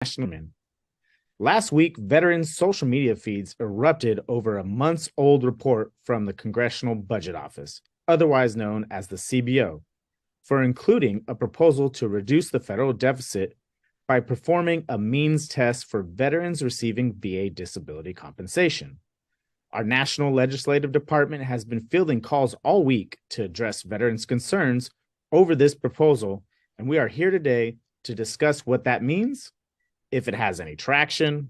Congressional. Last week, veterans' social media feeds erupted over a months-old report from the Congressional Budget Office, otherwise known as the CBO, for including a proposal to reduce the federal deficit by performing a means test for veterans receiving VA disability compensation. Our National Legislative Department has been fielding calls all week to address veterans' concerns over this proposal, and we are here today to discuss what that means, if it has any traction,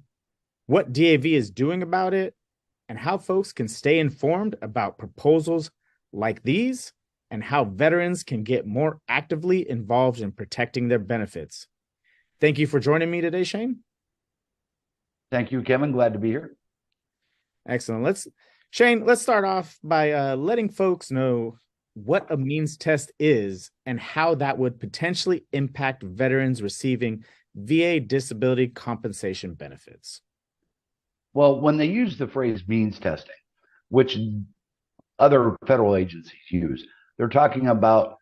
what DAV is doing about it, and how folks can stay informed about proposals like these and how veterans can get more actively involved in protecting their benefits. Thank you for joining me today, Shane. Thank you, Kevin. Glad to be here. Excellent. Let's start off by letting folks know what a means test is and how that would potentially impact veterans receiving VA disability compensation benefits. Well, when they use the phrase means testing, which other federal agencies use, they're talking about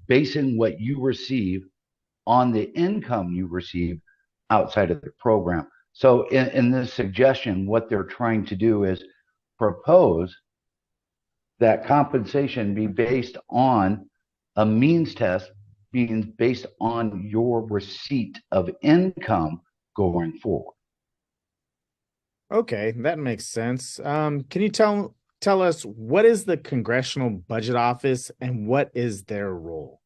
basing what you receive on the income you receive outside of the program. So in this suggestion, what they're trying to do is propose that compensation be based on a means test being based on your receipt of income going forward. Okay, that makes sense. Can you tell us what is the Congressional Budget Office and what is their role?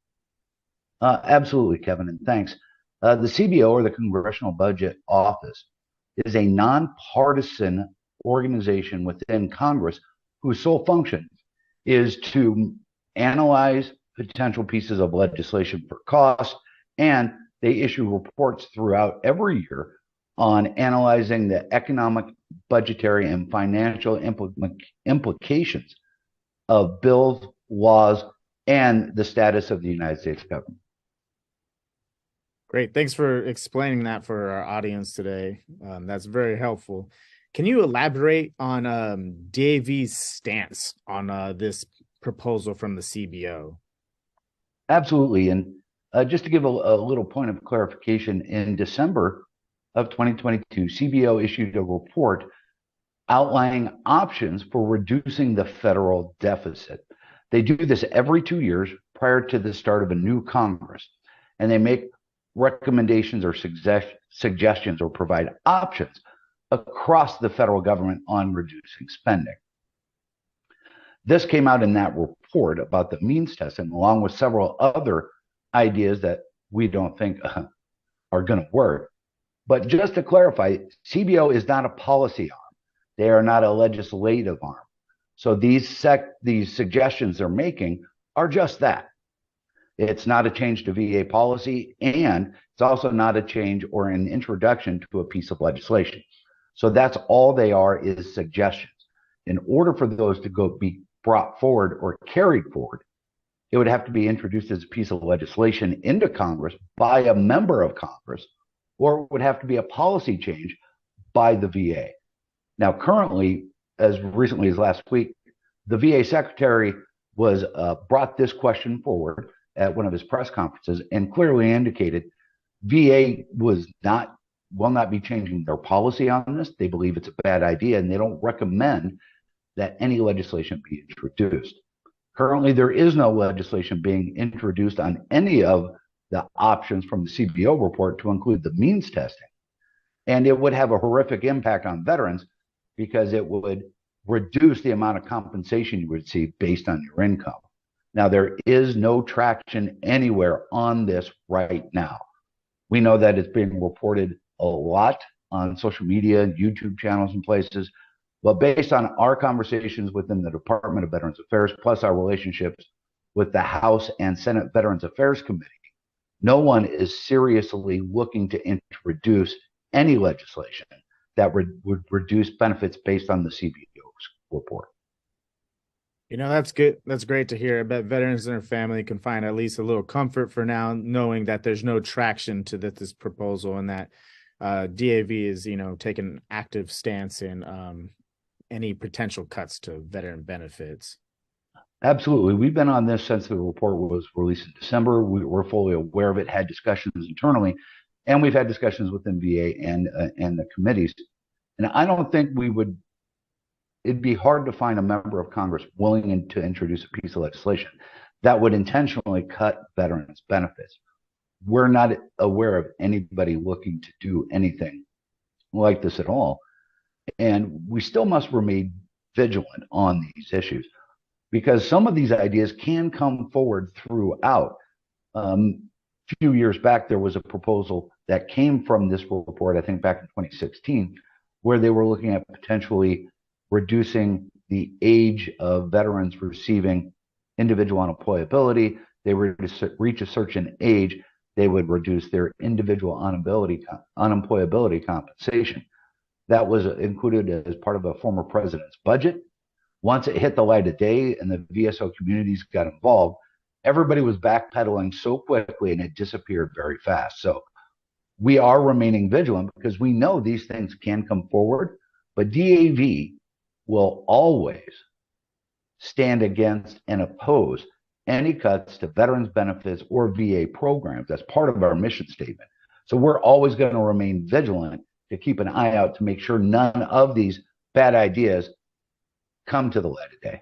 Absolutely, Kevin, and thanks. The CBO, or the Congressional Budget Office, is a nonpartisan organization within Congress whose sole function is to analyze potential pieces of legislation for cost, and they issue reports throughout every year on analyzing the economic, budgetary, and financial implications of bills, laws, and the status of the United States government. Great. Thanks for explaining that for our audience today. That's very helpful. Can you elaborate on Daveys' stance on this proposal from the CBO? Absolutely. And just to give a little point of clarification, in December of 2022, CBO issued a report outlining options for reducing the federal deficit. They do this every 2 years prior to the start of a new Congress, and they make recommendations or suggestions or provide options across the federal government on reducing spending. This came out in that report about the means testing, along with several other ideas that we don't think are going to work. But just to clarify, CBO is not a policy arm. They are not a legislative arm. So these suggestions they're making are just that. It's not a change to VA policy, and it's also not a change or an introduction to a piece of legislation. So that's all they are, is suggestions. In order for those to be brought forward or carried forward, it would have to be introduced as a piece of legislation into Congress by a member of Congress, or it would have to be a policy change by the VA. Now, currently, as recently as last week, the VA secretary was brought this question forward at one of his press conferences and clearly indicated VA will not be changing their policy on this. They believe it's a bad idea, and they don't recommend that any legislation be introduced. Currently, there is no legislation being introduced on any of the options from the CBO report to include the means testing. And it would have a horrific impact on veterans because it would reduce the amount of compensation you receive based on your income. Now, there is no traction anywhere on this right now. We know that it's being reported a lot on social media, YouTube channels, and places. But based on our conversations within the Department of Veterans Affairs, plus our relationships with the House and Senate Veterans Affairs Committee, no one is seriously looking to introduce any legislation that would reduce benefits based on the CBO's report. You know, that's good. That's great to hear. I bet veterans and their family can find at least a little comfort for now, knowing that there's no traction to this proposal and that DAV is, taking an active stance in any potential cuts to veteran benefits. Absolutely. We've been on this since the report was released in December. We're fully aware of it, had discussions internally, And we've had discussions within VA and the committees. And I don't think it'd be hard to find a member of Congress willing to introduce a piece of legislation that would intentionally cut veterans' benefits. We're not aware of anybody looking to do anything like this at all. And we still must remain vigilant on these issues because some of these ideas can come forward throughout. A few years back, there was a proposal that came from this report, I think back in 2016, where they were looking at potentially reducing the age of veterans receiving individual unemployability. They were to reach a certain age, they would reduce their individual unemployability compensation. That was included as part of a former president's budget. Once it hit the light of day and the VSO communities got involved, everybody was backpedaling so quickly and it disappeared very fast. So we are remaining vigilant because we know these things can come forward, but DAV will always stand against and oppose any cuts to veterans benefits or VA programs. That's part of our mission statement. So we're always going to remain vigilant to keep an eye out to make sure none of these bad ideas come to the light of day.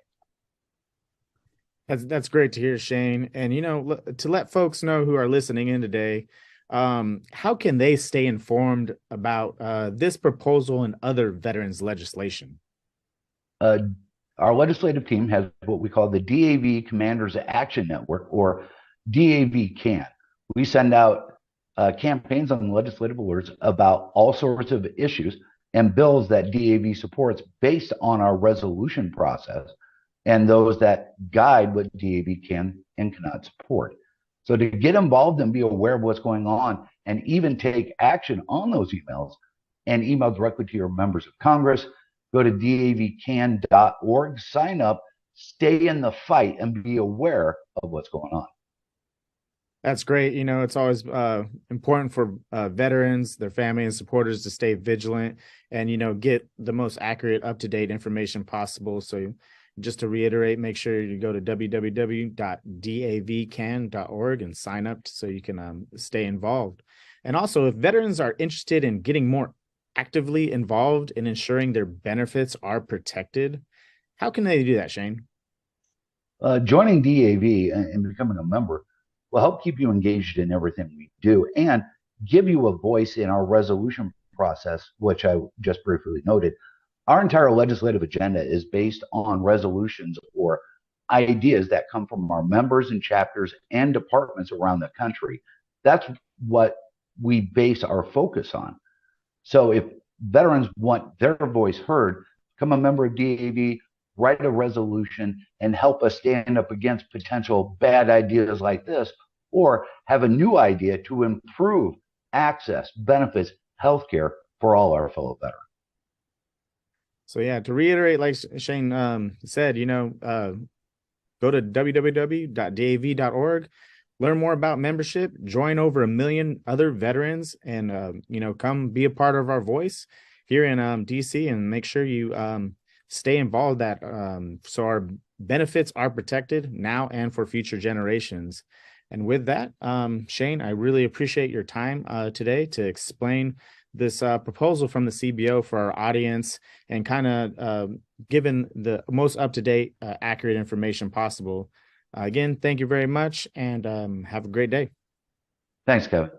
That's great to hear, Shane. And, you know, to let folks know who are listening in today, how can they stay informed about this proposal and other veterans legislation? Our legislative team has what we call the DAV Commanders Action Network, or DAV CAN. We send out campaigns on legislative alerts about all sorts of issues and bills that DAV supports based on our resolution process and those that guide what DAV can and cannot support. So to get involved and be aware of what's going on and even take action on those emails and email directly to your members of Congress, go to davcan.org, sign up, stay in the fight, and be aware of what's going on. That's great. You know, it's always important for veterans, their family, and supporters to stay vigilant and, you know, get the most accurate, up-to-date information possible. So just to reiterate, make sure you go to www.davcan.org and sign up so you can stay involved. And also, if veterans are interested in getting more actively involved in ensuring their benefits are protected, how can they do that, Shane? Joining DAV and becoming a member will help keep you engaged in everything we do and give you a voice in our resolution process, which I just briefly noted. Our entire legislative agenda is based on resolutions or ideas that come from our members and chapters and departments around the country. That's what we base our focus on. So if veterans want their voice heard, become a member of DAV, write a resolution, and help us stand up against potential bad ideas like this, or have a new idea to improve access, benefits, healthcare for all our fellow veterans. So yeah, to reiterate, like Shane said, you know, go to www.dav.org, learn more about membership, join over 1 million other veterans, and you know, come be a part of our voice here in DC, and make sure you stay involved that so our benefits are protected now and for future generations. And with that, Shane, I really appreciate your time today to explain this proposal from the CBO for our audience and kind of given the most up-to-date, accurate information possible. Again, thank you very much, and have a great day. Thanks, Kevin.